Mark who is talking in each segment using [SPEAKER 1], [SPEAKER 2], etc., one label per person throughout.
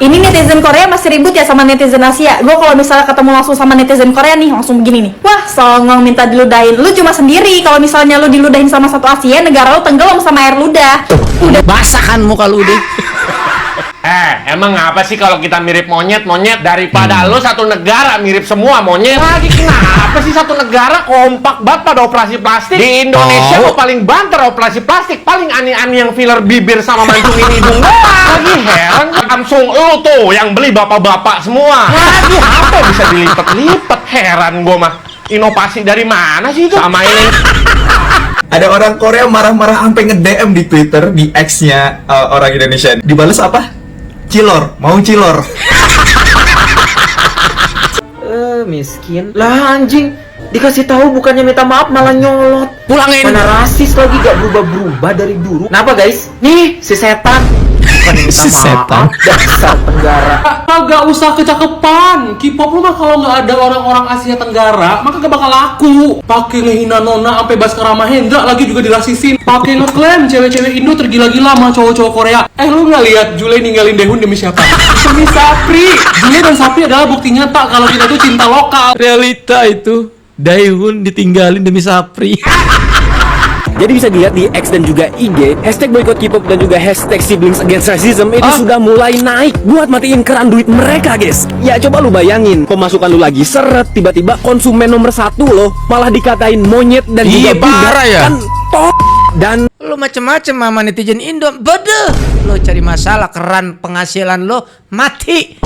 [SPEAKER 1] Ini netizen Korea masih ribut ya sama netizen Asia. Gue kalau misalnya ketemu langsung sama netizen Korea nih, langsung begini nih. Wah, songong minta diludahin. Lu cuma sendiri. Kalau misalnya lu diludahin sama satu Asia, negara lu tenggelam sama air ludah.
[SPEAKER 2] Udah basah kan muka lu deh.
[SPEAKER 3] Emang apa sih kalau kita mirip monyet daripada lu satu negara mirip semua monyet? Lagi kenapa sih satu negara kompak banget pada operasi plastik? Di Indonesia kok paling banter operasi plastik, paling aneh-aneh yang filler bibir sama mancungin hidung doang. Lagi heran langsung lu tuh yang beli bapak-bapak semua. Lagi apa bisa dilipat-lipat? Heran gua mah. Inovasi dari mana sih itu? Sama ini.
[SPEAKER 4] Ada orang Korea marah-marah sampai nge-DM di Twitter, di X-nya orang Indonesia. Dibales apa? Cilor, mau cilor.
[SPEAKER 5] Miskin. Lah anjing, dikasih tahu bukannya minta maaf malah nyolot.
[SPEAKER 2] Pulangin.
[SPEAKER 5] Mana rasis lagi, gak berubah-berubah dari dulu. Kenapa guys? Nih, si setan. Bukan minta
[SPEAKER 2] Si setan.
[SPEAKER 5] maaf, dasar Tenggara.
[SPEAKER 6] Gak usah kecakepan. K-pop lu mah kalau nggak ada orang-orang Asia Tenggara, maka gak bakal laku. Pakai ngehina Nona sampai Baskara Mahendra lagi juga dirasisin. Pakai ngeklaim cewek-cewek Indo tergila-gila sama cowok-cowok Korea. Lu nggak lihat Jule ninggalin Daehun demi siapa? Demi Sapri. Jule dan Sapri adalah bukti nyata kalau kita tuh cinta lokal.
[SPEAKER 2] Realita itu. Daehun ditinggalin demi Sapri.
[SPEAKER 7] Jadi bisa dilihat di X dan juga IG, hashtag boycott K-pop dan juga hashtag siblings against racism itu sudah mulai naik buat matiin keran duit mereka, guys. Ya coba lu bayangin, pemasukan lu lagi seret, tiba-tiba konsumen nomor 1 lo malah dikatain monyet dan juga
[SPEAKER 2] parah ya.
[SPEAKER 7] kan dan
[SPEAKER 2] Lu macem-macem sama netizen Indo. Bodoh. Lu cari masalah, keran penghasilan lu mati.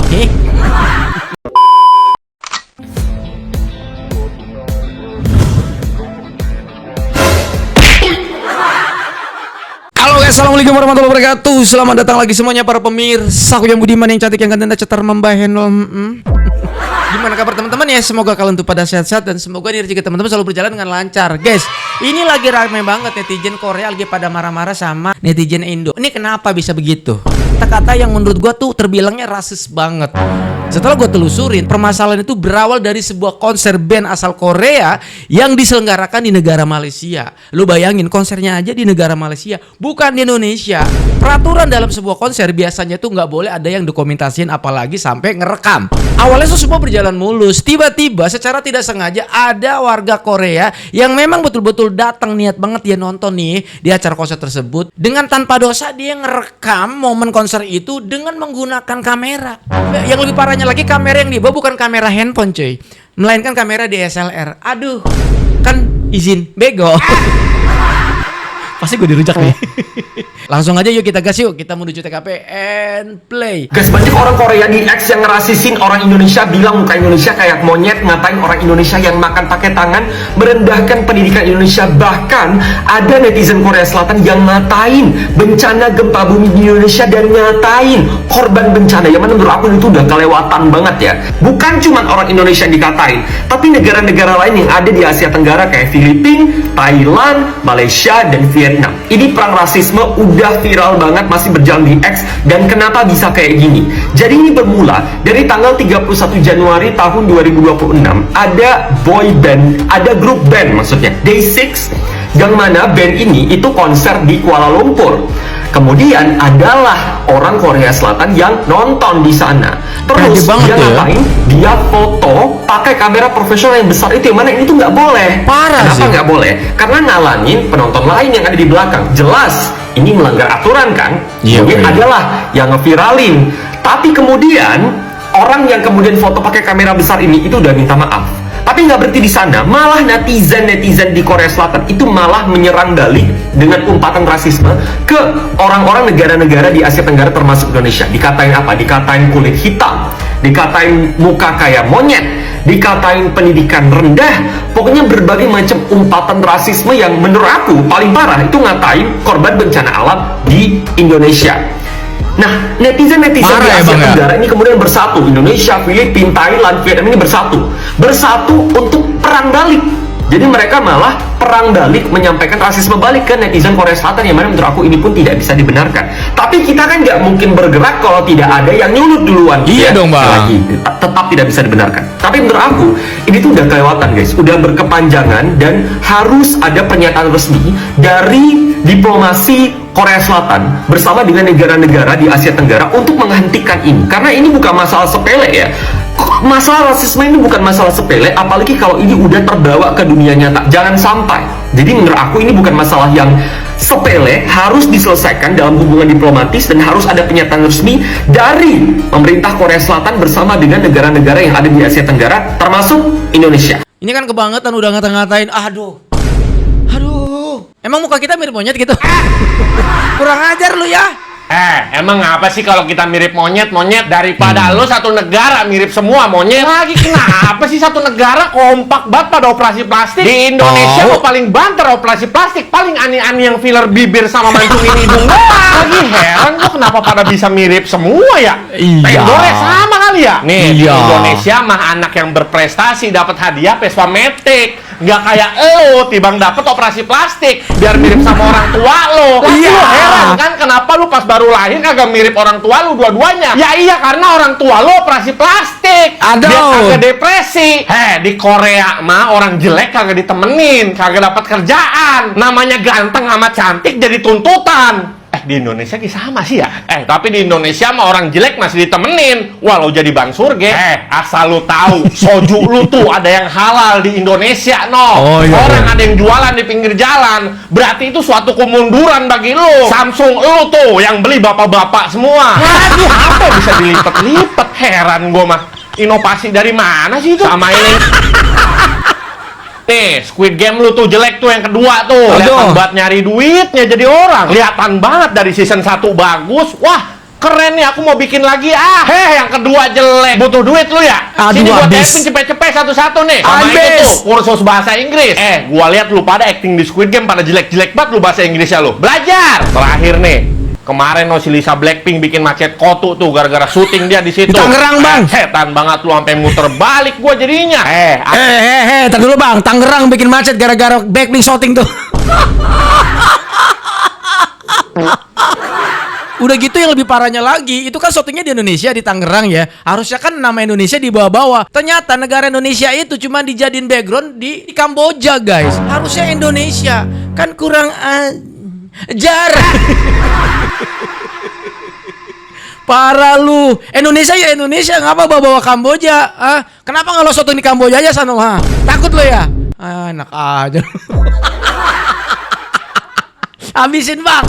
[SPEAKER 2] Halo guys, assalamualaikum warahmatullahi wabarakatuh. Selamat datang lagi semuanya para pemirsa. Aku yang budiman, yang cantik, yang ganteng, dan cetar membahen. Gimana kabar teman-teman ya? Semoga kalian tuh pada sehat-sehat dan semoga nih rezeki teman-teman selalu berjalan dengan lancar. Guys, ini lagi rame banget netizen Korea lagi pada marah-marah sama netizen Indo. Ini kenapa bisa begitu? Kata-kata yang menurut gua tuh terbilangnya rasis banget. Setelah gue telusurin, permasalahan itu berawal dari sebuah konser band asal Korea yang diselenggarakan di negara Malaysia. Lu bayangin, konsernya aja di negara Malaysia, bukan di Indonesia. Peraturan dalam sebuah konser biasanya tuh nggak boleh ada yang dokumentasiin, apalagi sampai ngerekam. Awalnya tuh semua berjalan mulus. Tiba-tiba secara tidak sengaja ada warga Korea yang memang betul-betul datang niat banget dia nonton nih di acara konser tersebut. Dengan tanpa dosa dia ngerekam momen konser itu dengan menggunakan kamera. Yang lebih parahnya lagi, kamera yang dibawa bukan kamera handphone cuy, melainkan kamera DSLR. Aduh, kan izin bego. Pasti gue dirujak nih. Langsung aja yuk kita gas yuk, kita menuju TKP and play.
[SPEAKER 8] Guys, banyak orang Korea di X yang ngerasisin orang Indonesia, bilang muka Indonesia kayak monyet, ngatain orang Indonesia yang makan pakai tangan, merendahkan pendidikan Indonesia. Bahkan ada netizen Korea Selatan yang ngatain bencana gempa bumi di Indonesia dan ngatain korban bencana, yang mana menurut aku itu udah kelewatan banget ya. Bukan cuma orang Indonesia yang dikatain, tapi negara-negara lain yang ada di Asia Tenggara kayak Filipina, Thailand, Malaysia, dan Vietnam. Ini perang rasisme udah viral banget, masih berjalan di X. Dan kenapa bisa kayak gini? Jadi ini bermula dari tanggal 31 Januari tahun 2026. Ada boy band, ada grup band maksudnya, Day6, yang mana band ini itu konser di Kuala Lumpur. Kemudian adalah orang Korea Selatan yang nonton di sana. Terus dia ngapain? Dia foto pakai kamera profesional yang besar itu, yang mana ini tuh nggak boleh.
[SPEAKER 2] Parah.
[SPEAKER 8] Kenapa nggak boleh? Karena ngalangin penonton lain yang ada di belakang. Jelas ini melanggar aturan kan? Kemudian adalah yang ngeviralin. Tapi kemudian orang yang kemudian foto pakai kamera besar ini itu udah minta maaf. Tapi nggak berhenti di sana, malah netizen di Korea Selatan itu malah menyerang balik dengan umpatan rasisme ke orang-orang negara-negara di Asia Tenggara termasuk Indonesia. Dikatain apa? Dikatain kulit hitam, dikatain muka kayak monyet, dikatain pendidikan rendah, pokoknya berbagai macam umpatan rasisme yang menurut aku paling parah itu ngatain korban bencana alam di Indonesia. Nah, netizen di Asia Tenggara ini kemudian bersatu. Indonesia, Filipina, Thailand, Vietnam ini bersatu untuk perang balik. Jadi mereka malah perang balik, menyampaikan rasisme balik ke netizen Korea Selatan, yang mana menurut aku ini pun tidak bisa dibenarkan. Tapi kita kan nggak mungkin bergerak kalau tidak ada yang nyulut duluan.
[SPEAKER 2] Iya dong, Bang.
[SPEAKER 8] Sekali lagi, tetap tidak bisa dibenarkan. Tapi menurut aku ini tuh udah kelewatan guys, udah berkepanjangan, dan harus ada pernyataan resmi dari diplomasi Korea Selatan bersama dengan negara-negara di Asia Tenggara untuk menghentikan ini. Karena ini bukan masalah sepele ya. Masalah rasisme ini bukan masalah sepele, apalagi kalau ini udah terbawa ke dunia nyata. Jangan sampai. Jadi menurut aku ini bukan masalah yang sepele, harus diselesaikan dalam hubungan diplomatis, dan harus ada pernyataan resmi dari pemerintah Korea Selatan bersama dengan negara-negara yang ada di Asia Tenggara, termasuk Indonesia.
[SPEAKER 2] Ini kan kebangetan udah ngata-ngatain. Aduh. Emang muka kita mirip monyet gitu? Kurang ajar lu ya.
[SPEAKER 3] Emang apa sih kalau kita mirip monyet daripada lu satu negara mirip semua monyet? Lagi kenapa sih satu negara kompak banget pada operasi plastik? Di Indonesia lo paling banter operasi plastik, paling ani-ani yang filler bibir sama mancungin hidung. Lagi heran gua kenapa pada bisa mirip semua ya?
[SPEAKER 2] Iya.
[SPEAKER 3] Tendornya sama kali ya? Nih, di
[SPEAKER 2] Iya.
[SPEAKER 3] Indonesia mah anak yang berprestasi dapat hadiah Vespa Matic. Nggak kayak lo, tibang dapat operasi plastik biar mirip sama orang tua lo. Lagi lo heran kan kenapa lu pas baru lahir kagak mirip orang tua lu dua-duanya? Ya iya, karena orang tua lo operasi plastik.
[SPEAKER 2] Aduh.
[SPEAKER 3] Dia kagak depresi. Di Korea mah orang jelek kagak ditemenin, kagak dapat kerjaan. Namanya ganteng sama cantik jadi tuntutan. Di Indonesia sama sih ya. Tapi di Indonesia mah orang jelek masih ditemenin. Walau jadi bang surge. Asal lu tahu, soju lu tuh ada yang halal di Indonesia, no.
[SPEAKER 2] Oh, iya,
[SPEAKER 3] Orang
[SPEAKER 2] iya.
[SPEAKER 3] ada yang jualan di pinggir jalan. Berarti itu suatu kemunduran bagi lu. Samsung lu tuh yang beli bapak-bapak semua. Lagi HP bisa dilipat-lipat. Heran gua mah. Inovasi dari mana sih itu? Sama ini. Nih, Squid Game lu tuh jelek tuh yang kedua tuh. Kelihatan banget nyari duitnya jadi orang. Kelihatan banget dari season 1 bagus. Wah, keren nih, aku mau bikin lagi. Yang kedua jelek. Butuh duit lu ya?
[SPEAKER 2] Aduh,
[SPEAKER 3] Sini gua
[SPEAKER 2] habis.
[SPEAKER 3] testing cepet-cepet satu-satu nih. Sama itu
[SPEAKER 2] Habis.
[SPEAKER 3] tuh, kursus bahasa Inggris. Gua lihat lu pada acting di Squid Game pada jelek-jelek banget lu bahasa Inggrisnya lu. Belajar. Terakhir nih. Kemarin si Lisa Blackpink bikin macet kotu tuh gara-gara syuting dia di situ.
[SPEAKER 2] Di Tangerang, Bang.
[SPEAKER 3] Setan banget lu sampai muter balik gua jadinya.
[SPEAKER 2] Tar dulu Bang, Tangerang bikin macet gara-gara Blackpink shooting tuh. Udah gitu yang lebih parahnya lagi, itu kan syutingnya di Indonesia, di Tangerang ya. Harusnya kan nama Indonesia dibawa-bawa. Ternyata negara Indonesia itu cuma dijadiin background di Kamboja, guys. Harusnya Indonesia. Kan kurang ajar. Parah lu. Indonesia ya Indonesia, ngapa bawa Kamboja? Kenapa nggak lo syuting di Kamboja aja sana? Takut lo ya? Enak aja. Habisin Bang.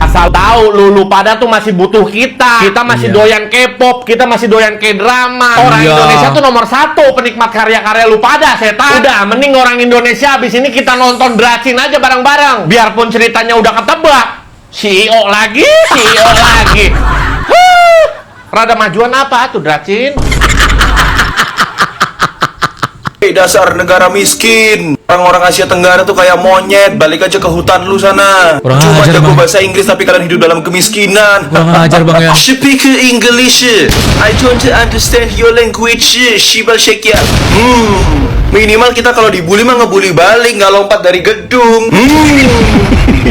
[SPEAKER 3] Asal tahu lu pada tuh masih butuh kita. Kita masih doyan K-pop, kita masih doyan K-drama. Orang
[SPEAKER 2] Iya.
[SPEAKER 3] Indonesia tuh nomor 1 penikmat karya-karya lu pada, setan. Udah, mending orang Indonesia abis ini kita nonton Dracin aja bareng-bareng. Biarpun ceritanya udah ketebak. CEO lagi. Rada majuan apa tuh Dracin?
[SPEAKER 9] Dasar negara miskin. Orang-orang Asia Tenggara tuh kayak monyet. Balik aja ke hutan lu sana.
[SPEAKER 2] Kurang
[SPEAKER 9] Cuma
[SPEAKER 2] ajar,
[SPEAKER 9] jago
[SPEAKER 2] Bang.
[SPEAKER 9] bahasa Inggris tapi kalian hidup dalam kemiskinan.
[SPEAKER 2] Kurang ajar, Bang, ya.
[SPEAKER 9] Speak English. I don't understand your language. Shibal Shekia. Minimal kita kalau dibully mah ngebully balik, nggak lompat dari gedung.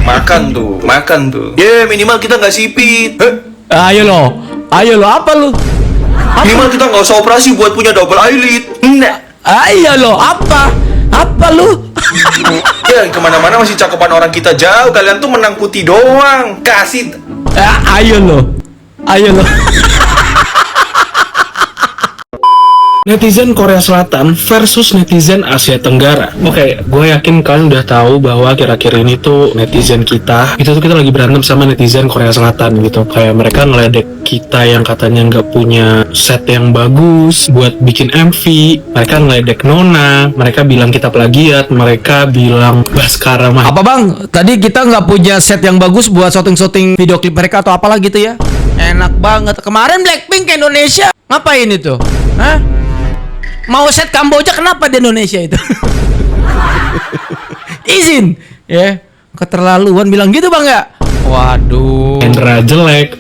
[SPEAKER 9] Makan tuh. Minimal kita nggak sipit.
[SPEAKER 2] Ayo lo, apa lu?
[SPEAKER 9] Minimal kita nggak usah operasi buat punya double eyelid.
[SPEAKER 2] Ayo lo, apa lu?
[SPEAKER 9] Ya kemana-mana masih cakupan orang kita jauh. Kalian tuh menang putih doang. Kasih.
[SPEAKER 2] Ayo lo.
[SPEAKER 6] Netizen Korea Selatan versus netizen Asia Tenggara. Oke, gue yakin kalian udah tahu bahwa akhir-akhir ini tuh netizen kita lagi berantem sama netizen Korea Selatan gitu. Kayak mereka ngeledek kita yang katanya nggak punya set yang bagus buat bikin MV. Mereka ngeledek Nona. Mereka bilang kita plagiat. Mereka bilang Baskara mah.
[SPEAKER 2] Apa Bang? Tadi kita nggak punya set yang bagus buat syuting video klip mereka atau apalah gitu ya? Enak banget. Kemarin Blackpink ke Indonesia ngapain itu? Mau set Kamboja kenapa di Indonesia itu? Izin ya, keterlaluan bilang gitu Bang ya. Waduh.
[SPEAKER 6] Hendra jelek.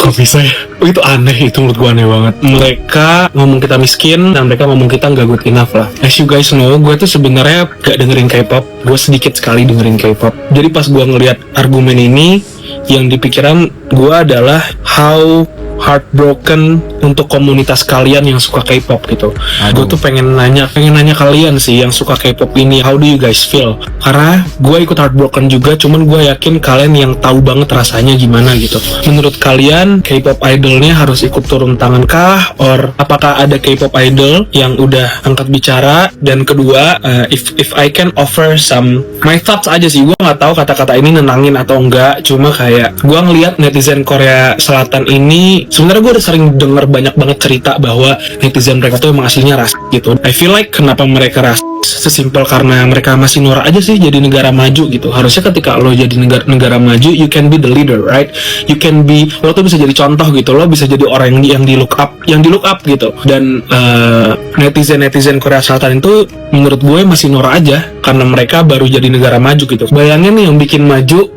[SPEAKER 6] Kok bisa ya? Itu aneh, itu menurut gue aneh banget. Mereka ngomong kita miskin dan mereka ngomong kita nggak good enough lah. As you guys know, gue tuh sebenarnya gak dengerin K-pop. Gue sedikit sekali dengerin K-pop. Jadi pas gue ngelihat argumen ini, yang di pikiran gue adalah how heartbroken untuk komunitas kalian yang suka K-pop gitu. Gue tuh pengen nanya kalian sih yang suka K-pop ini, how do you guys feel? Karena gue ikut heartbroken juga, cuman gue yakin kalian yang tahu banget rasanya gimana gitu. Menurut kalian K-pop idolnya harus ikut turun tangan kah? Or apakah ada K-pop idol yang udah angkat bicara? Dan kedua, if I can offer some my thoughts aja sih, gue nggak tahu kata-kata ini nenangin atau enggak. Cuma kayak gue ngelihat netizen Korea Selatan ini, sebenarnya gue udah sering denger banyak banget cerita bahwa netizen mereka tuh emang aslinya ras gitu. I feel like kenapa mereka ras sesimpel karena mereka masih norak aja sih jadi negara maju gitu. Harusnya ketika lo jadi negara maju, you can be the leader, right? You can be, lo tuh bisa jadi contoh gitu, lo bisa jadi orang yang di look up gitu. Dan netizen Korea Selatan itu menurut gue masih norak aja karena mereka baru jadi negara maju gitu. Bayangin nih yang bikin maju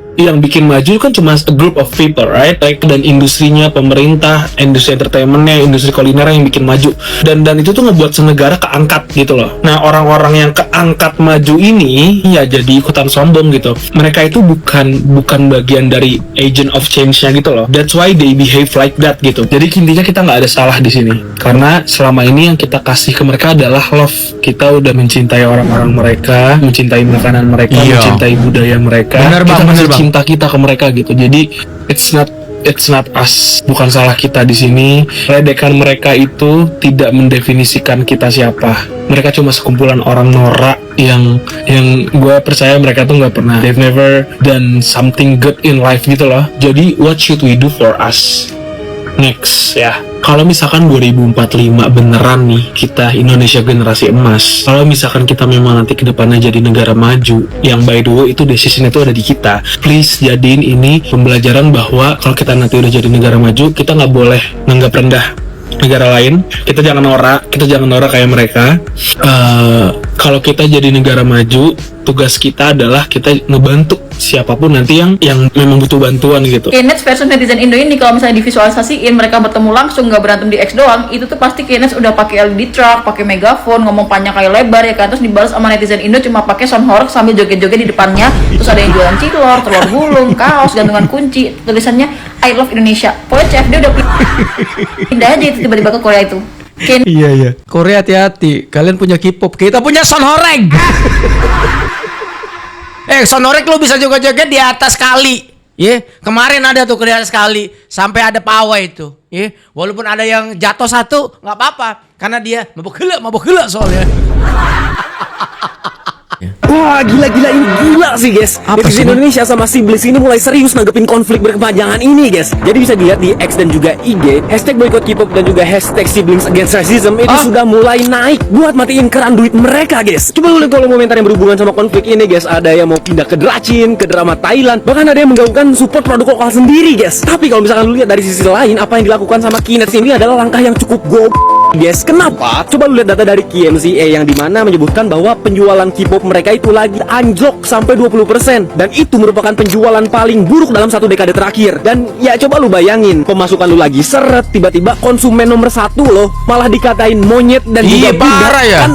[SPEAKER 6] kan cuma a group of people, right? Like, dan industrinya, pemerintah, industri entertainmentnya, industri kuliner yang bikin maju. Dan itu tuh ngebuat senegara keangkat gitu loh. Nah, orang-orang yang keangkat maju ini ya jadi ikutan sombong gitu. Mereka itu bukan bagian dari agent of change-nya gitu loh. That's why they behave like that gitu. Jadi intinya kita nggak ada salah di sini. Karena selama ini yang kita kasih ke mereka adalah love. Kita udah mencintai orang-orang mereka, mencintai makanan mereka, mencintai budaya mereka. Bener bang. Cinta kita ke mereka gitu. Jadi it's not us, bukan salah kita di sini. Ledekan mereka itu tidak mendefinisikan kita siapa. Mereka cuma sekumpulan orang norak yang gue percaya mereka tuh nggak pernah, they've never done something good in life gitu loh. Jadi what should we do for us next ya? Kalau misalkan 2045 beneran nih kita Indonesia generasi emas, kalau misalkan kita memang nanti kedepannya jadi negara maju, yang by the way itu decision itu ada di kita, please jadiin ini pembelajaran bahwa kalau kita nanti udah jadi negara maju, kita nggak boleh nanggap rendah negara lain. Kita jangan norak kayak mereka. Kalau kita jadi negara maju, tugas kita adalah kita ngebantu siapapun nanti yang memang butuh bantuan gitu.
[SPEAKER 1] Kenneth versus netizen Indo ini kalau misalnya divisualisasiin mereka bertemu langsung, nggak berantem di X doang, itu tuh pasti Kenneth udah pakai LED truck, pakai megaphone, ngomong panjang kayak lebar ya kan, terus dibalas sama netizen Indo cuma pakai sound horror sambil joget-joget di depannya, terus ada yang jualan cilor, telur gulung, kaos, gantungan kunci, tulisannya I love Indonesia. Pokoknya CFD udah pindah aja itu tiba-tiba ke Korea itu.
[SPEAKER 2] Iya. Korea hati-hati, kalian punya K-pop, kita punya sound horeg. Sound horeg lu bisa joget-joget di atas kali. Kemarin ada tuh di atas kali sampai ada pawai itu. Walaupun ada yang jatuh satu nggak apa-apa karena dia mabok gila soalnya.
[SPEAKER 7] Wah, gila ini gila sih guys. Netizen Indonesia sama Siblings ini mulai serius nanggepin konflik berkepanjangan ini guys. Jadi bisa dilihat di X dan juga IG, hashtag boycott K-pop dan juga hashtag Siblings Against Racism itu sudah mulai naik buat matiin keran duit mereka guys. Coba lu lihat kalau komentar yang berhubungan sama konflik ini guys. Ada yang mau pindah ke Dracin, ke drama Thailand, bahkan ada yang menggaungkan support produk lokal sendiri guys. Tapi kalau misalkan lu lihat dari sisi lain, apa yang dilakukan sama Kenneth ini adalah langkah yang cukup guys. Kenapa? Coba lu lihat data dari KMCA yang dimana menyebutkan bahwa penjualan K-pop mereka itu lagi anjlok sampai 20%, dan itu merupakan penjualan paling buruk dalam 1 dekade terakhir. Dan ya coba lu bayangin, pemasukan lu lagi seret, tiba-tiba konsumen nomor 1 loh malah dikatain monyet dan juga
[SPEAKER 2] parah ya.
[SPEAKER 7] Kan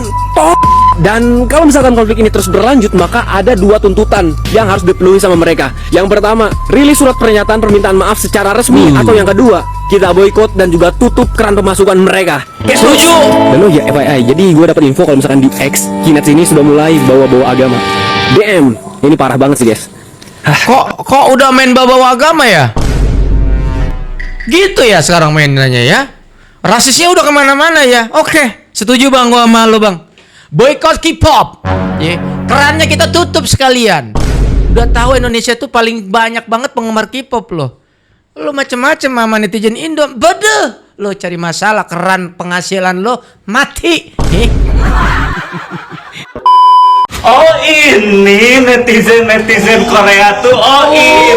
[SPEAKER 7] dan kalau misalkan konflik ini terus berlanjut, maka ada 2 tuntutan yang harus dipenuhi sama mereka. Yang pertama, rilis surat pernyataan permintaan maaf secara resmi, atau yang kedua, kita boykot dan juga tutup keran pemasukan mereka.
[SPEAKER 2] Setuju.
[SPEAKER 7] Dan oh ya FYI, jadi gue dapat info kalau misalkan di X, Kenneth ini sudah mulai bawa-bawa agama. DM, ini parah banget sih guys.
[SPEAKER 2] Kok udah main bawa agama ya? Gitu ya sekarang mainannya ya. Rasisnya udah kemana-mana ya. Oke, setuju bang, gua sama lu bang. Boykot K-pop. Kerannya kita tutup sekalian. Udah tahu Indonesia tuh paling banyak banget penggemar K-pop loh. Lo macem-macem sama netizen Indo. Bodoh. Lo cari masalah, keran penghasilan lo mati.
[SPEAKER 10] Oh ini netizen Korea tuh. Oh ini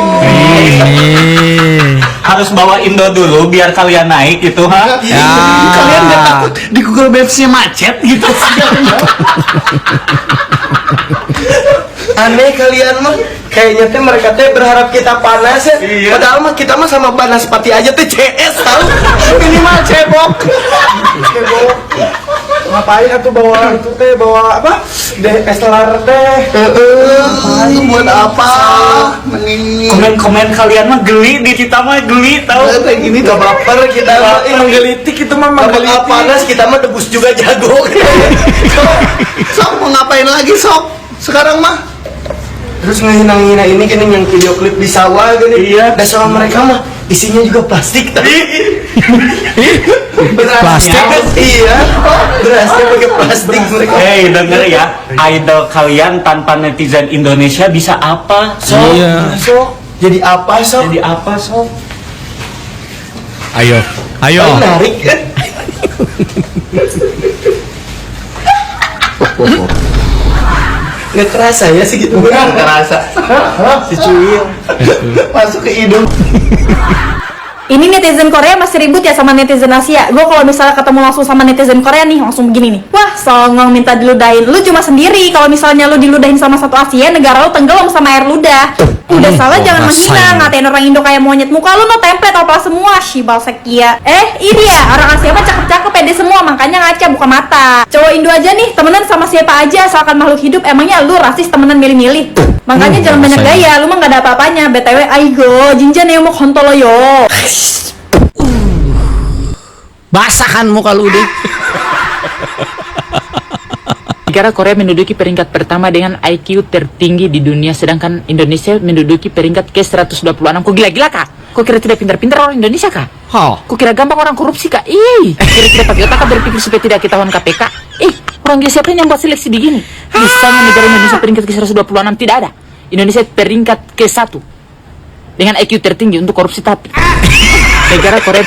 [SPEAKER 10] harus bawa Indo dulu biar kalian naik gitu ha.
[SPEAKER 2] Ya.
[SPEAKER 10] Kalian nggak takut di Google Maps-nya macet gitu.
[SPEAKER 9] Aneh kalian mah. Kayaknya teh mereka teh berharap kita panas ya. Padahal mah kita mah sama Banaspati aja teh CS tahu. Minimal cebok. Cebok. Ngapain atuh bawa itu teh bawa apa? DSLR teh. Itu buat apa?
[SPEAKER 10] Komen-komen kalian mah geli, di kita mah geli tahu.
[SPEAKER 9] Kayak gini gak baper kita mah menggelitik itu mah menggelitik. Panas kita mah debus juga jago. Sok mau ngapain lagi sok? Sekarang mah terus ngehina-ngina ini kan yang video klip di sawah gini. Iya. Dan sama mereka mah isinya juga plastik tadi.
[SPEAKER 2] Plastik?
[SPEAKER 9] Iya. Berasnya pakai plastik mereka.
[SPEAKER 10] Hei, denger ya, idol kalian tanpa netizen Indonesia bisa apa? Sok,
[SPEAKER 2] Iya.
[SPEAKER 9] sok. Jadi apa sok?
[SPEAKER 10] jadi apa sok?
[SPEAKER 2] Ayo.
[SPEAKER 9] Menarik kan? Nggak kerasa ya sih gitu. Nggak kerasa. Si Cuil masuk ke hidung.
[SPEAKER 1] Ini netizen Korea masih ribut ya sama netizen Asia. Gue kalau misalnya ketemu langsung sama netizen Korea nih, langsung begini nih. Wah, songong minta diludahin. Lu cuma sendiri. Kalau misalnya lu diludahin sama satu Asia, negara lu tenggelam sama air ludah. Udah salah jangan menghina, ngatain orang Indo kayak monyet. Muka lu no template apa semua, Shibal Sekia. Ini ya, orang Asia mah cakep-cakep pede semua, makanya ngaca buka mata. Cowok Indo aja nih, temenan sama siapa aja asalkan makhluk hidup. Emangnya lu rasis temenan milih-milih? Makanya jangan banyak gaya, lu mah gak ada apa-apanya. BTW, aigo, jinjan yang mau kontolo yo.
[SPEAKER 2] Basahkan muka lu deh.
[SPEAKER 11] Negara Korea menduduki peringkat pertama dengan IQ tertinggi di dunia, sedangkan Indonesia menduduki peringkat ke-126. Kok gila-gila kak? Kok kira tidak pintar-pintar orang Indonesia kak? Kok kira gampang orang korupsi kak? Kira tidak pakai otak kak berpikir supaya tidak ketahuan KPK? Orang dia siapa yang buat seleksi begini? Misalnya negara Indonesia peringkat ke-126 tidak ada. Indonesia peringkat ke-1 dengan IQ tertinggi untuk korupsi, tapi negara Korea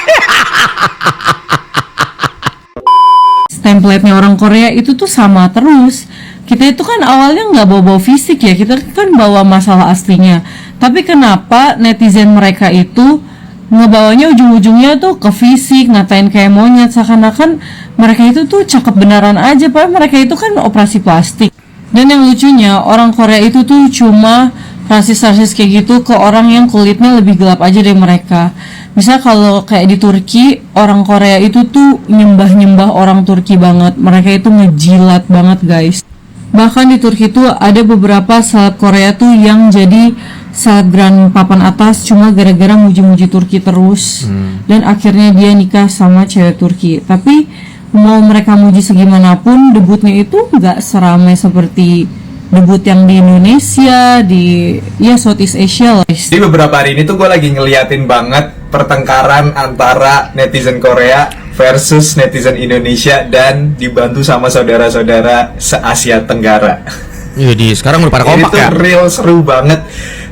[SPEAKER 12] template-nya orang Korea itu tuh sama terus. Kita itu kan awalnya nggak bawa-bawa fisik ya, kita kan bawa masalah aslinya. Tapi kenapa netizen mereka itu ngebawanya ujung-ujungnya tuh ke fisik, ngatain kayak monyet, seakan-akan mereka itu tuh cakep beneran aja, padahal mereka itu kan operasi plastik. Dan yang lucunya, orang Korea itu tuh cuma rasis-rasis kayak gitu ke orang yang kulitnya lebih gelap aja dari mereka. Misal kalau kayak di Turki, orang Korea itu tuh nyembah-nyembah orang Turki banget. Mereka itu ngejilat banget guys. Bahkan di Turki tuh ada beberapa seleb Korea tuh yang jadi selebgram papan atas cuma gara-gara muji-muji Turki terus. Dan akhirnya dia nikah sama cewek Turki. Tapi mau mereka muji segimanapun, debutnya itu nggak seramai seperti debut yang di Indonesia, di Southeast Asia lah.
[SPEAKER 4] Di beberapa hari ini tuh gue lagi ngeliatin banget pertengkaran antara netizen Korea versus netizen Indonesia dan dibantu sama saudara-saudara se-Asia Tenggara.
[SPEAKER 2] Jadi sekarang udah pada kompak ya.
[SPEAKER 4] Itu real seru banget.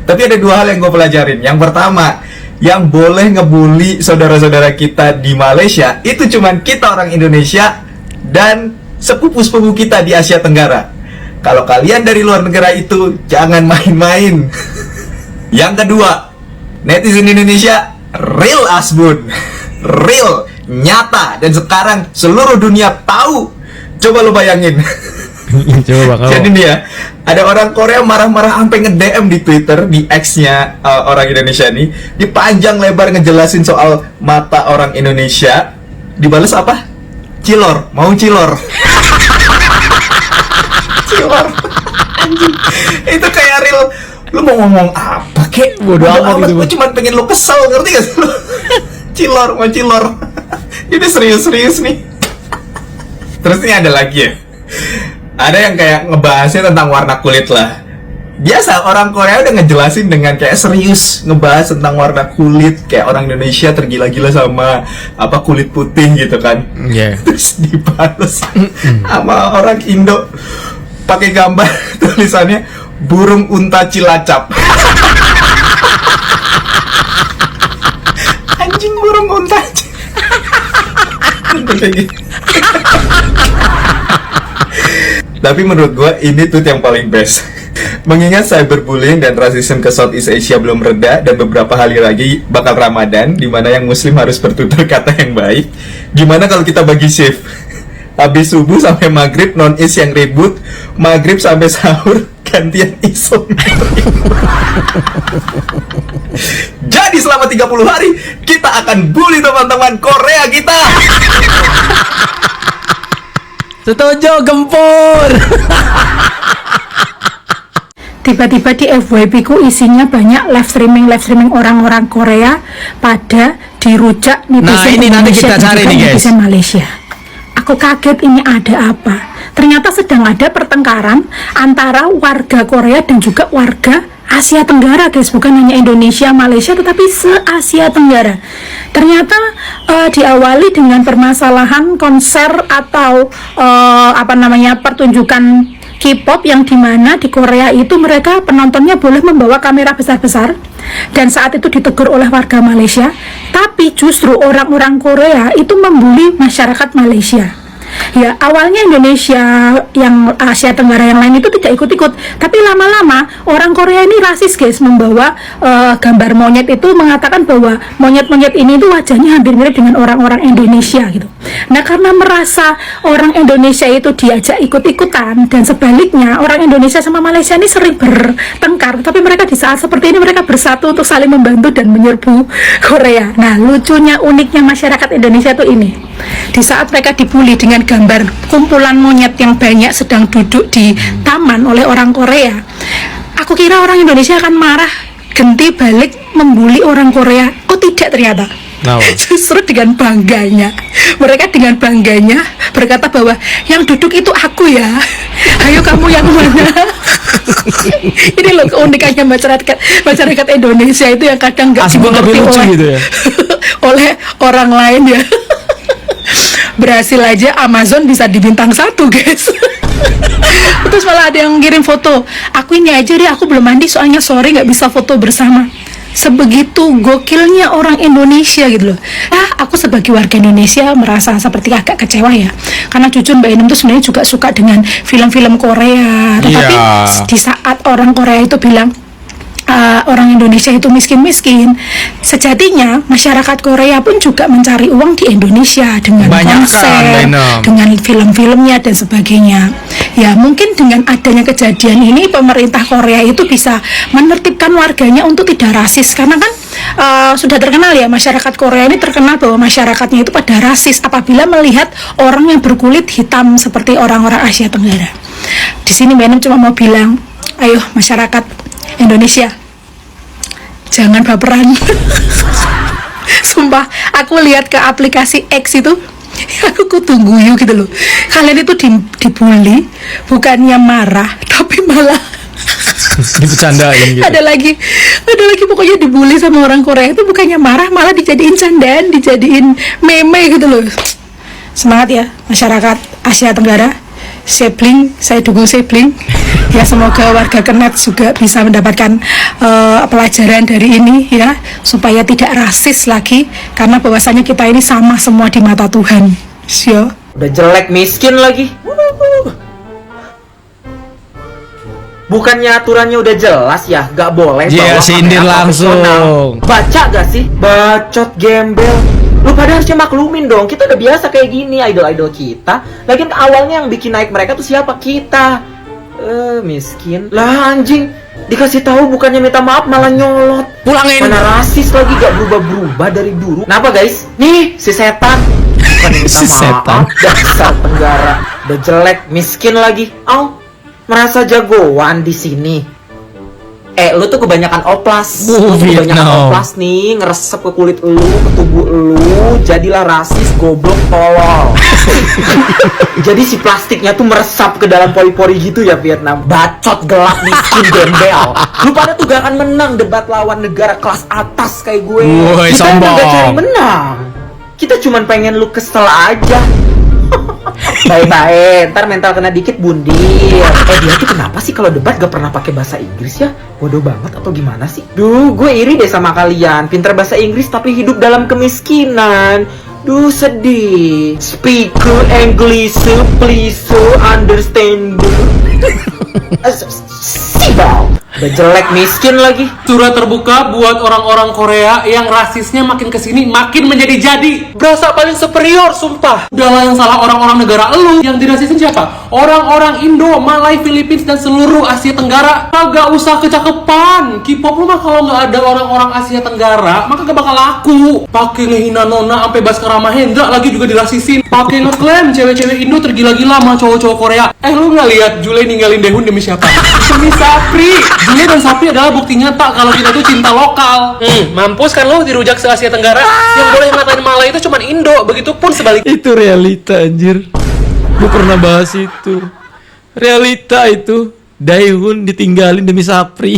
[SPEAKER 4] Tapi ada dua hal yang gue pelajarin. Yang pertama, yang boleh ngebully saudara-saudara kita di Malaysia itu cuman kita orang Indonesia dan sepupu-sepupu kita di Asia Tenggara. Kalau kalian dari luar negara itu jangan main-main. Yang kedua, netizen Indonesia real asbun, real, nyata, dan sekarang seluruh dunia tahu. Coba lo bayangin.
[SPEAKER 2] Coba
[SPEAKER 4] Jadi nih ya, ada orang Korea marah-marah sampai nge-DM di Twitter, di X-nya orang Indonesia nih, dipanjang lebar ngejelasin soal mata orang Indonesia. Dibales apa? Cilor, mau cilor. Cilor. Anjing. Itu kayak real. Lu mau ngomong apa kek? Bodoh amat gitu. Gue cuma pengen lu kesel, ngerti gak sih lu? Cilor, mau cilor. Ini serius-serius nih. Terus ini ada lagi ya. Ada yang kayak ngebahasnya tentang warna kulit lah. Biasa orang Korea udah ngejelasin dengan kayak serius ngebahas tentang warna kulit, kayak orang Indonesia tergila-gila sama apa kulit putih gitu kan. Terus dibalas sama orang Indo pakai gambar tulisannya burung unta Cilacap. Anjing, burung unta. Kayak gitu. Tapi menurut gue ini tuh yang paling best. Mengingat cyberbullying dan rasisme ke Southeast Asia belum reda dan beberapa hari lagi bakal Ramadan, dimana yang Muslim harus bertutur kata yang baik. Gimana kalau kita bagi shift? Habis subuh sampai maghrib non-is yang ribut, maghrib sampai sahur gantian isu. Jadi selama 30 hari kita akan bully teman-teman Korea kita.
[SPEAKER 2] Setuju, gempur.
[SPEAKER 13] Tiba-tiba di FYP ku isinya banyak live streaming orang-orang Korea pada dirujak netizen
[SPEAKER 2] ini nanti
[SPEAKER 13] Indonesia
[SPEAKER 2] kita
[SPEAKER 13] dan
[SPEAKER 2] cari
[SPEAKER 13] juga
[SPEAKER 2] nih, guys.
[SPEAKER 13] netizen Malaysia. Aku kaget ini ada apa. Ternyata sedang ada pertengkaran antara warga Korea dan juga warga Asia Tenggara, guys. Bukan hanya Indonesia, Malaysia, tetapi se-Asia Tenggara. Ternyata diawali dengan permasalahan konser atau pertunjukan K-pop yang dimana di Korea itu mereka penontonnya boleh membawa kamera besar-besar, dan saat itu ditegur oleh warga Malaysia, tapi justru orang-orang Korea itu membuli masyarakat Malaysia. Ya, awalnya Indonesia, yang Asia Tenggara yang lain itu tidak ikut-ikut, tapi lama-lama orang Korea ini rasis, guys, membawa gambar monyet itu, mengatakan bahwa monyet-monyet ini itu wajahnya hampir mirip dengan orang-orang Indonesia gitu. Nah, karena merasa orang Indonesia itu diajak ikut-ikutan, dan sebaliknya orang Indonesia sama Malaysia ini sering bertengkar, tapi mereka di saat seperti ini mereka bersatu untuk saling membantu dan menyerbu Korea. Nah, lucunya, uniknya masyarakat Indonesia tuh ini, di saat mereka dibully dengan gambar kumpulan monyet yang banyak sedang duduk di taman oleh orang Korea, aku kira orang Indonesia akan marah, genti balik membuli orang Korea. Oh tidak, ternyata justru dengan bangganya mereka berkata bahwa yang duduk itu aku ya, ayo kamu yang mana. Ini loh keunikannya masyarakat Indonesia itu yang kadang nggak dimengerti
[SPEAKER 2] gitu ya.
[SPEAKER 13] oleh orang lain ya. Berhasil aja Amazon bisa di bintang 1, guys. Terus malah ada yang ngirim foto, aku ini aja deh, aku belum mandi soalnya sore nggak bisa foto bersama. Sebegitu gokilnya orang Indonesia gitu loh. Aku sebagai warga Indonesia merasa seperti agak kecewa ya, karena jujur Mbak Inem tuh sebenarnya juga suka dengan film-film Korea. Tetapi di saat orang Korea itu bilang orang Indonesia itu miskin-miskin, sejatinya masyarakat Korea pun juga mencari uang di Indonesia dengan konser, dengan film-filmnya dan sebagainya. Ya, mungkin dengan adanya kejadian ini pemerintah Korea itu bisa menertibkan warganya untuk tidak rasis, karena kan sudah terkenal ya, masyarakat Korea ini terkenal bahwa masyarakatnya itu pada rasis apabila melihat orang yang berkulit hitam seperti orang-orang Asia Tenggara. Di sini Mbak Inem cuma mau bilang, ayo masyarakat Indonesia, jangan baperan. Sumpah, aku lihat ke aplikasi X itu, aku tunggu yuk gitu loh. Kalian itu dibully, bukannya marah, tapi malah
[SPEAKER 2] dibercandain gitu.
[SPEAKER 13] Ada lagi pokoknya dibully sama orang Korea itu bukannya marah, malah dijadiin candaan, dijadiin meme gitu loh. Semangat ya masyarakat Asia Tenggara. Sibling, saya dukung sibling. Ya, semoga warga Kenet juga bisa mendapatkan pelajaran dari ini ya, supaya tidak rasis lagi, karena bahwasanya kita ini sama semua di mata Tuhan. Sio.
[SPEAKER 5] Udah jelek miskin lagi. Bukannya aturannya udah jelas ya, gak boleh
[SPEAKER 2] Iya, sindir langsung.
[SPEAKER 5] Baca gak sih? Bacot gembel. Lu pada harusnya maklumin dong, kita udah biasa kayak gini, idol-idol kita. Lagian awalnya yang bikin naik mereka tuh siapa? Kita. Miskin. Lah anjing, dikasih tahu bukannya minta maaf malah nyolot.
[SPEAKER 2] Pulangin.
[SPEAKER 5] Mana rasis lagi, gak berubah-berubah dari dulu. Kenapa guys? Nih, si setan. Bukan minta
[SPEAKER 2] Si setan.
[SPEAKER 5] maaf, dasar Tenggara. Udah jelek, miskin lagi. Merasa jagoan di sini. Lu tuh kebanyakan oplas. Lu tuh kebanyakan oplas nih, ngeresep ke kulit lu, ke tubuh lu, jadilah rasis, goblok, tolol. Jadi si plastiknya tuh meresap ke dalam pori-pori gitu ya, Vietnam. Bacot, gelap, miskin, gembel. Lu pada tuh gak akan menang debat lawan negara kelas atas kayak gue.
[SPEAKER 2] Woy,
[SPEAKER 5] Kita
[SPEAKER 2] sombong.
[SPEAKER 5] emang gak cari menang. Kita cuman pengen lu kesel aja. Bye-bye, ntar mental kena dikit bundir. Dia tuh kenapa sih kalau debat gak pernah pakai bahasa Inggris ya? Bodoh banget atau gimana sih? Duh, gue iri deh sama kalian. Pinter bahasa Inggris tapi hidup dalam kemiskinan. Duh, sedih. Speak English, please understand. Sibau. Udah jelek miskin lagi.
[SPEAKER 6] Surat terbuka buat orang-orang Korea yang rasisnya makin kesini makin menjadi-jadi. Berasa paling superior, sumpah. Udahlah, yang salah orang-orang negara elu. Yang dirasisin siapa? Orang-orang Indo, Malay, Philippines, dan seluruh Asia Tenggara. Kagak usah kecakepan. K-pop lu mah kalau nggak ada orang-orang Asia Tenggara, maka gak bakal laku. Pakai ngehina Nona sampai Baskara Mahendra lagi juga dirasisin. Pakai ngeklaim cewek-cewek Indo tergila-gila sama cowok-cowok Korea. Lu nggak lihat Jule ninggalin Daehun demi siapa? Demi Sapri. Jule dan Sapri adalah bukti nyata kalau kita tuh cinta lokal. Mampus kan lo dirujak se Asia Tenggara. Yang boleh ngatain Malay itu cuman Indo. Begitupun sebaliknya.
[SPEAKER 2] Itu realita anjir. Gue pernah bahas itu. Realita itu. Daehun ditinggalin demi Sapri.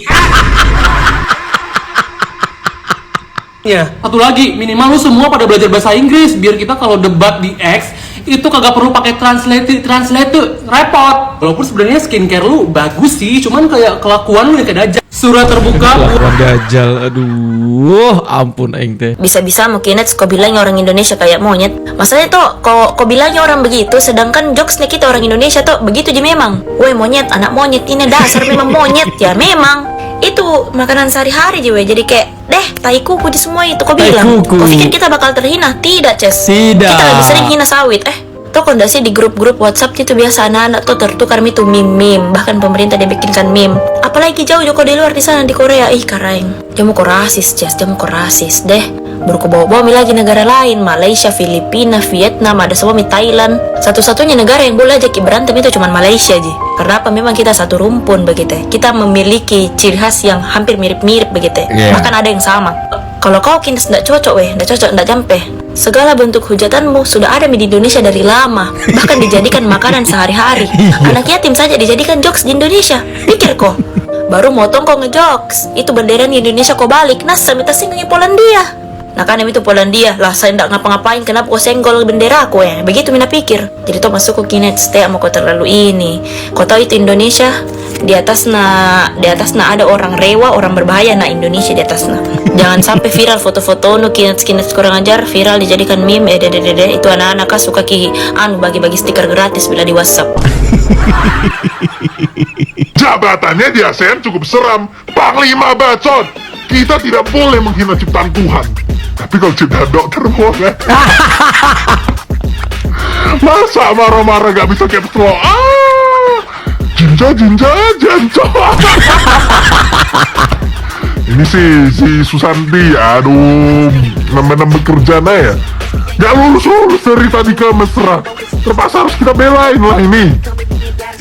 [SPEAKER 6] Ya, satu lagi, minimal lu semua pada belajar bahasa Inggris biar kita kalau debat di X itu kagak perlu pakai translate repot. Walaupun sebenarnya skincare lu bagus sih, cuman kayak kelakuan lu kayak dajal. Surat terbuka.
[SPEAKER 2] Kelakuan dajal, aduh, ampun aing teh.
[SPEAKER 14] Bisa-bisa mungkin kau bilangnya orang Indonesia kayak monyet. Masalahnya tuh, kau bilangnya orang begitu, sedangkan jokesnya kita orang Indonesia tuh begitu aja memang. Woi monyet, anak monyet ini dasar memang monyet ya memang. Itu makanan sehari-hari juga, jadi kayak tai kuku di semua itu. Kau bilang, kau pikir kita bakal terhina? Tidak, Ces.
[SPEAKER 2] Tidak.
[SPEAKER 14] Kita lebih sering hina sawit. Tuh kondisi di grup-grup WhatsApp itu biasa anak-anak tuh tertukar itu meme, bahkan pemerintah dia bikinkan meme. Apalagi jauh kau di luar di sana di Korea, kareng. Jamu kau rasis, Ces, jamu kau rasis deh. Baru kau bawa-bawa lagi negara lain, Malaysia, Filipina, Vietnam, ada semua Thailand. Satu-satunya negara yang boleh ajak berantem itu cuma Malaysia aja. Karena apa? Memang kita satu rumpun begitu. Kita memiliki ciri khas yang hampir mirip-mirip begitu. Bahkan ada yang sama. Kalau kau kini tidak cocok tidak cocok, tidak jampe. Segala bentuk hujatanmu sudah ada di Indonesia dari lama, bahkan dijadikan makanan sehari-hari. Anak yatim saja dijadikan jokes di Indonesia. Pikir kok, baru motong kok ngejokes. Itu bendera di Indonesia kok balik. Nah, samita singgungnya Polandia. Nah kan itu Polandia lah, saya tidak ngapa-ngapain, kenapa kok senggol bendera aku ya? Begitu mina pikir. Jadi tuh masuk ke kinet stay sama kau terlalu ini. Kau tahu itu Indonesia di atas ada orang rewa, orang berbahaya. Nah Indonesia di atasnya. Jangan sampai viral foto-foto nu kinet kurang ajar viral dijadikan meme. Itu anak-anak suka bagi-bagi stiker gratis bila di WhatsApp.
[SPEAKER 15] Jabatannya di ASEAN cukup seram. Panglima bacot. Kita tidak boleh menghina ciptaan Tuhan. Tapi kalau ciptaan dokter boleh. Masa marah-marah gak bisa caps lock? Jinja. Ini si Susanti, aduh, nambah kerjanya ya. Gak lulus dari tadi ke mesra. Terpaksa harus kita belain lah ini.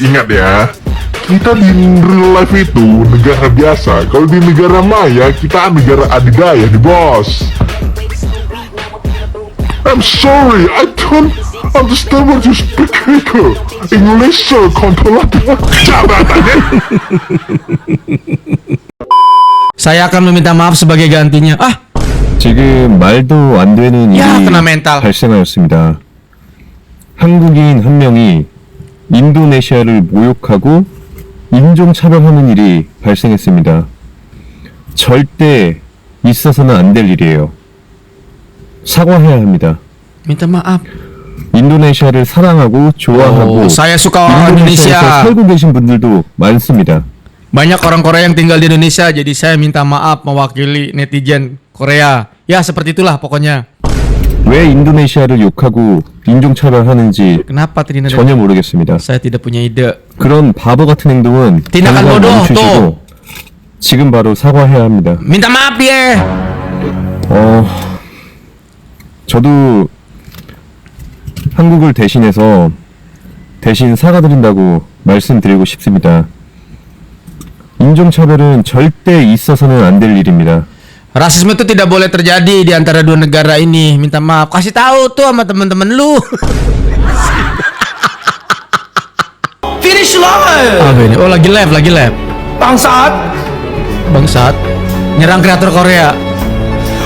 [SPEAKER 15] Ingat ya, kita di real life itu negara biasa. Kalau di negara maya, kita negara adidaya di bos. I'm sorry, I don't understand what you speak here. English kontrolator jabatannya.
[SPEAKER 2] Saya akan meminta maaf sebagai gantinya.
[SPEAKER 16] 지금 말도 안 되는 일이
[SPEAKER 2] 그나 멘탈.
[SPEAKER 16] 발생하였습니다. 한국인 한 명이 인도네시아를 모욕하고 인종차별하는 일이 발생했습니다. 절대 있어서는 안 될 일이에요. 사과해야 합니다.
[SPEAKER 2] Minta maaf.
[SPEAKER 16] 인도네시아를 사랑하고 좋아하고
[SPEAKER 2] saya suka orang Indonesia.
[SPEAKER 16] 인도네시아에서 살고 계신 분들도 많습니다.
[SPEAKER 2] Banyak orang Korea yang tinggal di Indonesia, jadi saya minta maaf mewakili netizen Korea. Ya seperti itulah pokoknya.
[SPEAKER 16] 왜 인도네시아를 욕하고 인종차별하는지
[SPEAKER 2] Kenapa tidak?
[SPEAKER 16] 전혀 모르겠습니다.
[SPEAKER 2] Saya tidak punya ide.
[SPEAKER 16] 그런 바보 같은 행동은
[SPEAKER 2] tindakan
[SPEAKER 16] 당장
[SPEAKER 2] bodoh
[SPEAKER 16] 멈추시고 지금 바로 사과해야 합니다.
[SPEAKER 2] Minta maaf ya.
[SPEAKER 16] 저도 한국을 대신 사과드린다고 말씀드리고 싶습니다. 인종차별은 절대 있어서는 안 될 일입니다.
[SPEAKER 2] Rasisme itu tidak boleh terjadi di antara dua negara ini. Minta maaf. Kasih tahu tuh sama teman-teman lu.
[SPEAKER 4] Finish line.
[SPEAKER 2] Apa ini? Oh lagi live. Bangsat. Nyerang kreator Korea.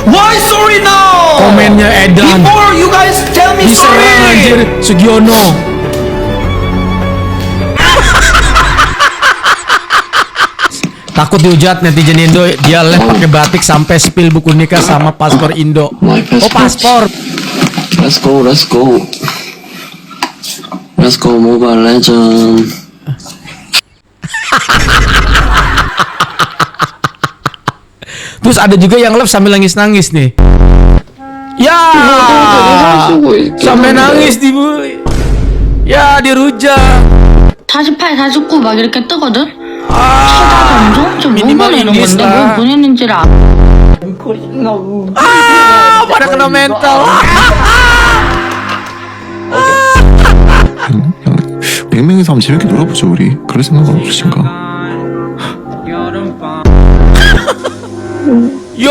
[SPEAKER 4] Why sorry now?
[SPEAKER 2] Komennya edan.
[SPEAKER 4] Before you guys tell me
[SPEAKER 2] Diserang anjir
[SPEAKER 4] sorry.
[SPEAKER 2] Sugiono. Takut dihujat netizen Indo, dia live pakai batik sampai spill buku nikah sama paspor Indo. Oh paspor.
[SPEAKER 17] Let's go Mobile Legend.
[SPEAKER 2] Terus ada juga yang live sambil nangis-nangis nih. Ya, sampai nangis dibully. Ya, dirujak.
[SPEAKER 18] 48, 49 막 이렇게 뜨거든? 시다 감정? 좀 몽골이는 건데 뭘 보냈는지를
[SPEAKER 2] pada kena mental.
[SPEAKER 19] 맹맹해서 한번 재밌게 놀아보죠 우리. 그럴 생각은 없으신가?
[SPEAKER 2] Ya.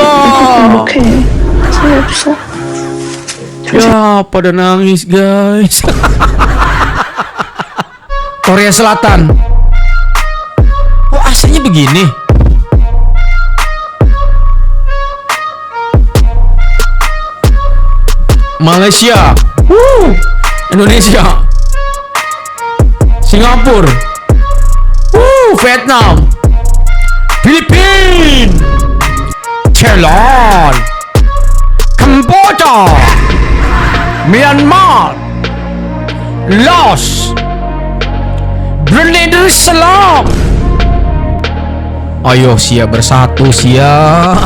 [SPEAKER 2] Ya, pada nangis guys. Korea Selatan. Oh, aslinya begini. Malaysia. Indonesia. Singapura. Vietnam. Filipina. Thailand. Kamboja. Myanmar. Laos. Brunei Darussalam. Ayo Sia bersatu Sia.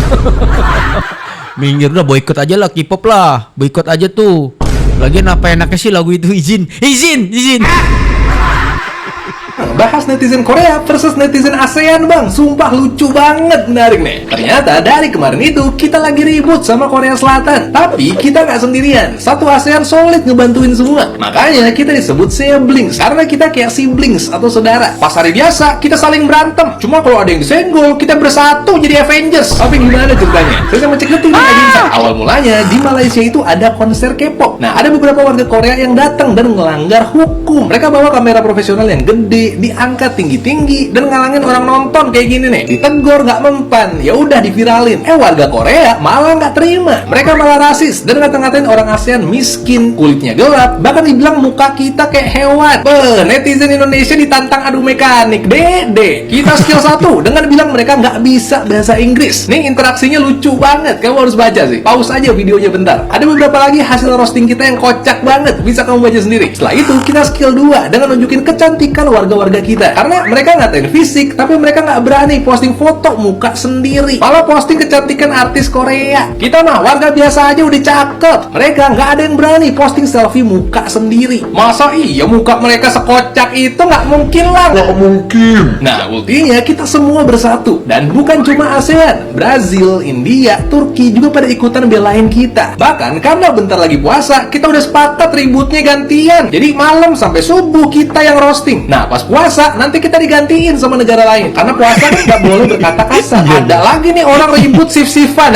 [SPEAKER 2] Minggir udah, boikot aja lah K-pop lah. Boikot aja tuh. Lagian apa enaknya sih lagu itu? Izin.
[SPEAKER 4] Bahas netizen Korea versus netizen ASEAN bang. Sumpah lucu banget, menarik nih. Ternyata dari kemarin itu kita lagi ribut sama Korea Selatan. Tapi kita nggak sendirian. Satu ASEAN solid ngebantuin semua. Makanya kita disebut siblings, karena kita kayak siblings atau saudara. Pas hari biasa kita saling berantem. Cuma kalau ada yang disenggol kita bersatu jadi Avengers. Tapi gimana ceritanya? Saya sama cek detik Awal mulanya di Malaysia itu ada konser K-pop. Nah, ada beberapa warga Korea yang datang dan ngelanggar hukum. Mereka bawa kamera profesional yang gede, diangkat tinggi-tinggi dan ngalangin orang nonton kayak gini nih. Ditegur nggak mempan, ya udah diviralin. Warga Korea malah nggak terima. Mereka malah rasis dan ngata-ngatain orang ASEAN miskin, kulitnya gelap, bahkan dibilang muka kita kayak hewan. Netizen Indonesia ditantang adu mekanik. Dede, kita skill 1 dengan bilang mereka nggak bisa bahasa Inggris. Nih interaksinya lucu banget, kamu harus baca sih. Pause aja videonya bentar. Ada beberapa lagi hasil roasting kita yang kocak banget, bisa kamu baca sendiri. Setelah itu kita skill 2 dengan nunjukin kecantikan warga-warga kita. Karena mereka ngatain fisik, tapi mereka nggak berani posting foto muka sendiri. Malah posting kecantikan artis Korea. Kita mah warga biasa aja udah cakep. Mereka nggak ada yang berani posting selfie muka sendiri. Masa iya muka mereka sekocak itu? Nggak mungkin lah. Nggak mungkin. Nah, ultinya kita semua bersatu. Dan bukan cuma ASEAN. Brazil, India, Turki juga pada ikutan belain kita. Bahkan karena bentar lagi puasa, kita udah sepakat ributnya gantian. Jadi malam sampai subuh kita yang roasting. Nah, pas puasa nanti kita digantiin sama negara lain. Karena puasa kan nggak boleh berkata kasar. Ada lagi nih orang ribut sif-sifan.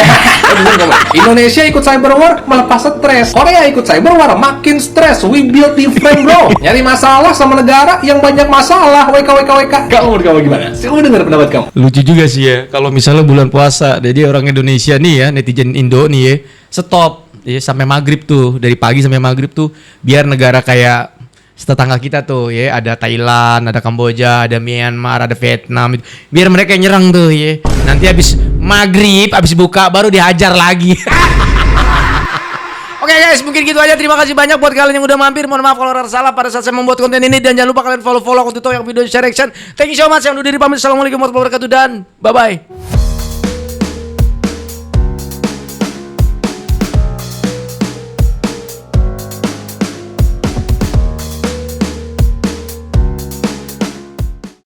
[SPEAKER 4] Indonesia ikut cyber war melepas stres. Korea ikut cyber war makin stres. We build different bro. Nyari masalah sama negara yang banyak masalah. WKWKWK. Kamu gimana? Silahkan dengar pendapat kamu.
[SPEAKER 2] Lucu juga sih ya, kalau misalnya bulan puasa, jadi orang Indonesia nih ya, netizen Indo nih ya, stop ya sampai maghrib tuh, dari pagi sampai maghrib tuh, biar negara kayak tetangga kita tuh ya, ada Thailand, ada Kamboja, ada Myanmar, ada Vietnam, biar mereka nyerang tuh ya. Nanti habis maghrib, habis buka baru dihajar lagi. Oke guys, mungkin gitu aja. Terima kasih banyak buat kalian yang udah mampir. Mohon maaf kalau ada salah pada saat saya membuat konten ini. Dan jangan lupa kalian follow aku tuh yang video share action. Thank you so much. Yang udah diri pamit. Assalamualaikum warahmatullahi wabarakatuh dan bye-bye.